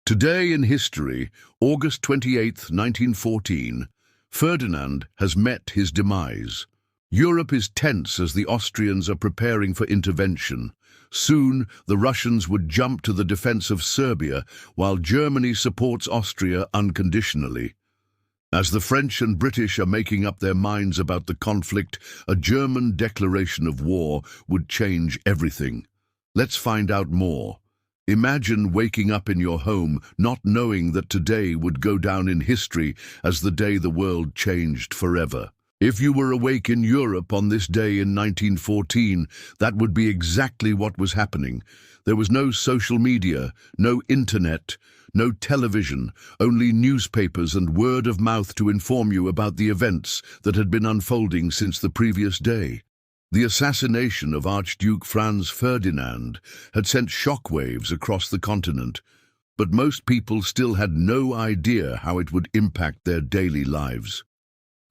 Today in history, August 28, 1914, Ferdinand has met his demise. Europe is tense as the Austrians are preparing for intervention. Soon, the Russians would jump to the defense of Serbia, while Germany supports Austria unconditionally. As the French and British are making up their minds about the conflict, a German declaration of war would change everything. Let's find out more. Imagine waking up in your home not knowing that today would go down in history as the day the world changed forever. If you were awake in Europe on this day in 1914, that would be exactly what was happening. There was no social media, no internet, no television, only newspapers and word of mouth to inform you about the events that had been unfolding since the previous day. The assassination of Archduke Franz Ferdinand had sent shockwaves across the continent, but most people still had no idea how it would impact their daily lives.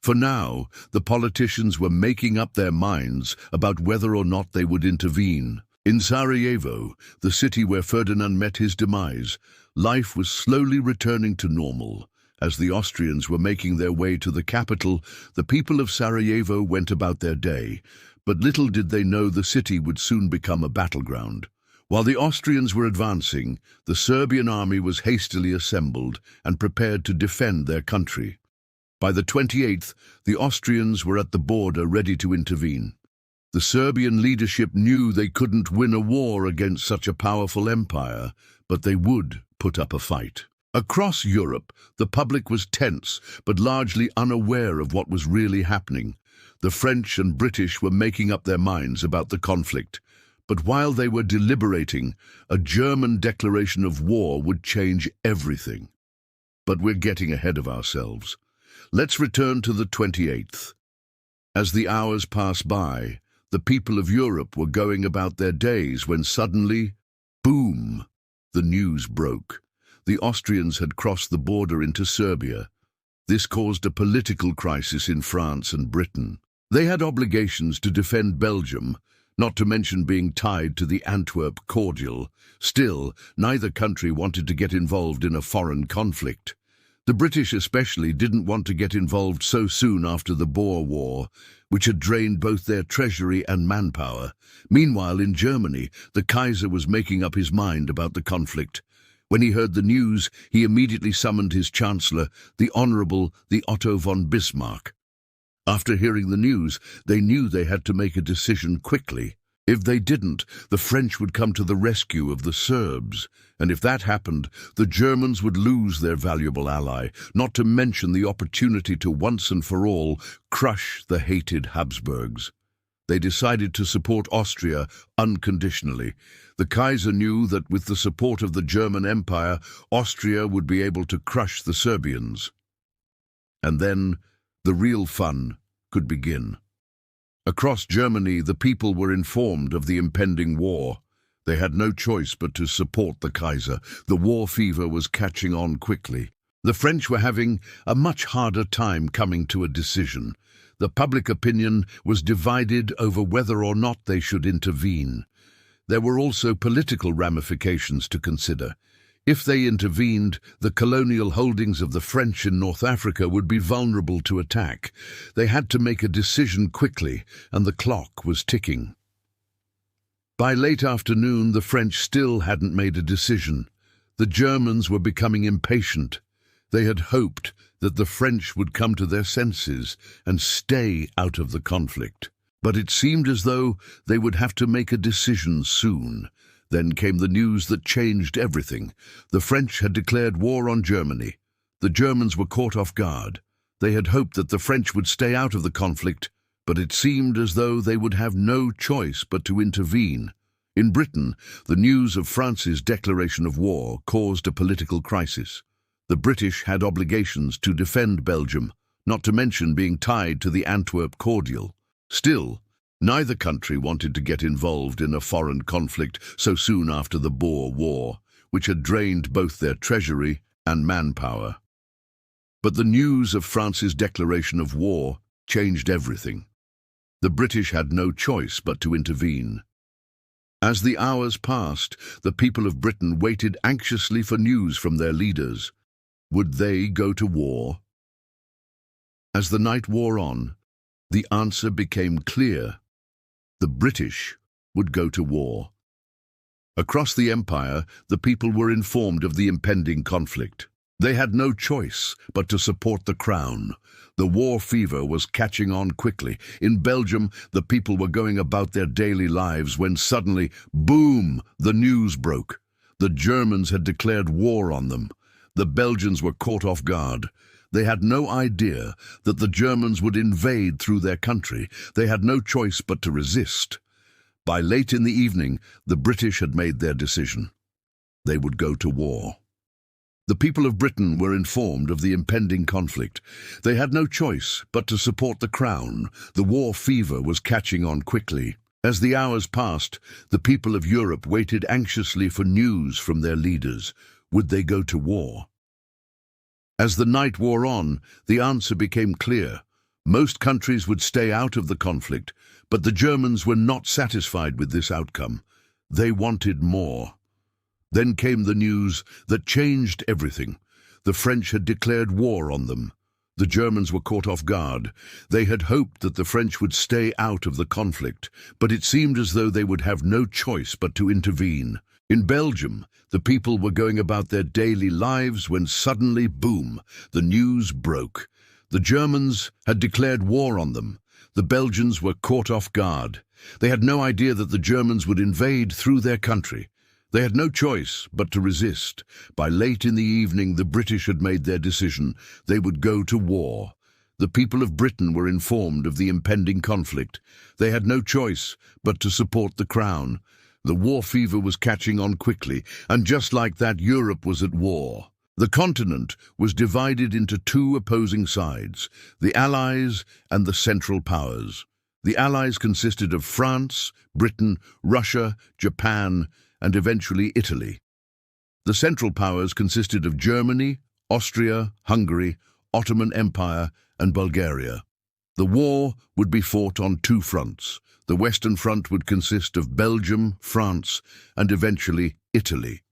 For now, the politicians were making up their minds about whether or not they would intervene. In Sarajevo, the city where Ferdinand met his demise, life was slowly returning to normal. As the Austrians were making their way to the capital, the people of Sarajevo went about their day, but little did they know the city would soon become a battleground. While the Austrians were advancing, the Serbian army was hastily assembled and prepared to defend their country. By the 28th, the Austrians were at the border ready to intervene. The Serbian leadership knew they couldn't win a war against such a powerful empire, but they would put up a fight. Across Europe, the public was tense, but largely unaware of what was really happening. The French and British were making up their minds about the conflict. But while they were deliberating, a German declaration of war would change everything. But we're getting ahead of ourselves. Let's return to the 28th. As the hours passed by, the people of Europe were going about their days when suddenly, boom, the news broke. The Austrians had crossed the border into Serbia. This caused a political crisis in France and Britain. They had obligations to defend Belgium, not to mention being tied to the Antwerp cordial. Still, neither country wanted to get involved in a foreign conflict. The British especially didn't want to get involved so soon after the Boer War, which had drained both their treasury and manpower. Meanwhile, in Germany, the Kaiser was making up his mind about the conflict. When he heard the news, he immediately summoned his chancellor, the Honourable Otto von Bismarck. After hearing the news, they knew they had to make a decision quickly. If they didn't, the French would come to the rescue of the Serbs, and if that happened, the Germans would lose their valuable ally, not to mention the opportunity to once and for all crush the hated Habsburgs. They decided to support Austria unconditionally. The Kaiser knew that with the support of the German Empire, Austria would be able to crush the Serbians. And then the real fun could begin. Across Germany, the people were informed of the impending war. They had no choice but to support the Kaiser. The war fever was catching on quickly. The French were having a much harder time coming to a decision. The public opinion was divided over whether or not they should intervene. There were also political ramifications to consider. If they intervened, the colonial holdings of the French in North Africa would be vulnerable to attack. They had to make a decision quickly, and the clock was ticking. By late afternoon, the French still hadn't made a decision. The Germans were becoming impatient. They had hoped that the French would come to their senses and stay out of the conflict. But it seemed as though they would have to make a decision soon. Then came the news that changed everything. The French had declared war on Germany. The Germans were caught off guard. They had hoped that the French would stay out of the conflict, but it seemed as though they would have no choice but to intervene. In Britain, the news of France's declaration of war caused a political crisis. The British had obligations to defend Belgium, not to mention being tied to the Antwerp cordial. Still, neither country wanted to get involved in a foreign conflict so soon after the Boer War, which had drained both their treasury and manpower. But the news of France's declaration of war changed everything. The British had no choice but to intervene. As the hours passed, the people of Britain waited anxiously for news from their leaders. Would they go to war? As the night wore on, the answer became clear. The British would go to war. Across the empire, the people were informed of the impending conflict. They had no choice but to support the crown. The war fever was catching on quickly. In Belgium, the people were going about their daily lives when suddenly, boom, the news broke. The Germans had declared war on them. The Belgians were caught off guard. They had no idea that the Germans would invade through their country. They had no choice but to resist. By late in the evening, the British had made their decision. They would go to war. The people of Britain were informed of the impending conflict. They had no choice but to support the crown. The war fever was catching on quickly. As the hours passed, the people of Europe waited anxiously for news from their leaders. Would they go to war? As the night wore on, the answer became clear. Most countries would stay out of the conflict, but the Germans were not satisfied with this outcome. They wanted more. Then came the news that changed everything. The French had declared war on them. The Germans were caught off guard. They had hoped that the French would stay out of the conflict, but it seemed as though they would have no choice but to intervene. In Belgium, the people were going about their daily lives when suddenly, boom, the news broke. The Germans had declared war on them. The Belgians were caught off guard. They had no idea that the Germans would invade through their country. They had no choice but to resist. By late in the evening, the British had made their decision. They would go to war. The people of Britain were informed of the impending conflict. They had no choice but to support the crown. The war fever was catching on quickly, and just like that, Europe was at war. The continent was divided into two opposing sides, the Allies and the Central Powers. The Allies consisted of France, Britain, Russia, Japan, and eventually Italy. The Central Powers consisted of Germany, Austria, Hungary, Ottoman Empire, and Bulgaria. The war would be fought on two fronts. The Western Front would consist of Belgium, France, and eventually Italy.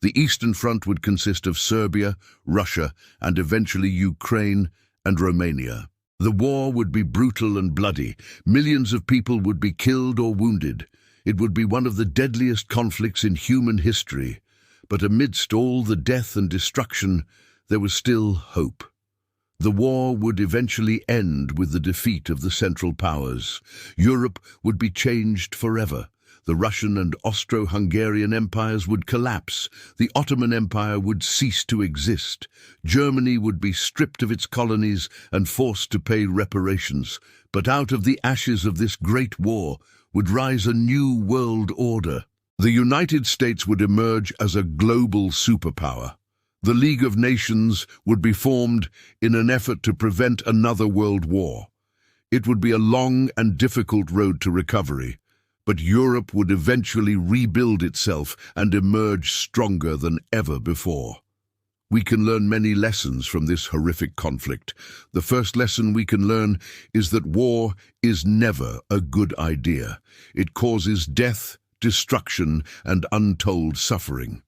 The Eastern Front would consist of Serbia, Russia, and eventually Ukraine and Romania. The war would be brutal and bloody. Millions of people would be killed or wounded. It would be one of the deadliest conflicts in human history. But amidst all the death and destruction, there was still hope. The war would eventually end with the defeat of the Central Powers. Europe would be changed forever. The Russian and Austro-Hungarian empires would collapse. The Ottoman Empire would cease to exist. Germany would be stripped of its colonies and forced to pay reparations. But out of the ashes of this great war would rise a new world order. The United States would emerge as a global superpower. The League of Nations would be formed in an effort to prevent another world war. It would be a long and difficult road to recovery, but Europe would eventually rebuild itself and emerge stronger than ever before. We can learn many lessons from this horrific conflict. The first lesson we can learn is that war is never a good idea. It causes death, destruction, and untold suffering.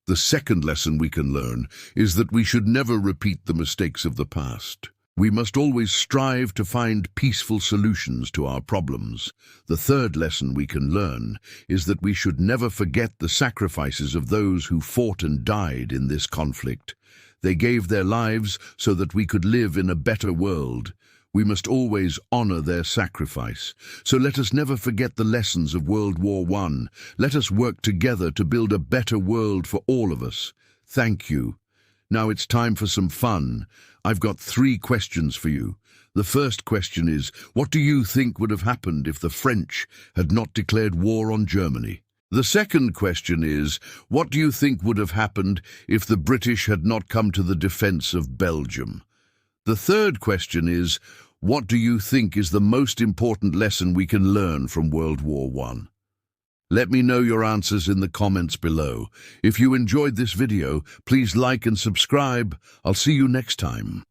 The second lesson we can learn is that we should never repeat the mistakes of the past. We must always strive to find peaceful solutions to our problems. The third lesson we can learn is that we should never forget the sacrifices of those who fought and died in this conflict. They gave their lives so that we could live in a better world. We must always honor their sacrifice. So let us never forget the lessons of World War I. Let us work together to build a better world for all of us. Thank you. Now it's time for some fun. I've got 3 questions for you. The first question is, what do you think would have happened if the French had not declared war on Germany? The second question is, what do you think would have happened if the British had not come to the defense of Belgium? The third question is, what do you think is the most important lesson we can learn from World War I? Let me know your answers in the comments below. If you enjoyed this video, please like and subscribe. I'll see you next time.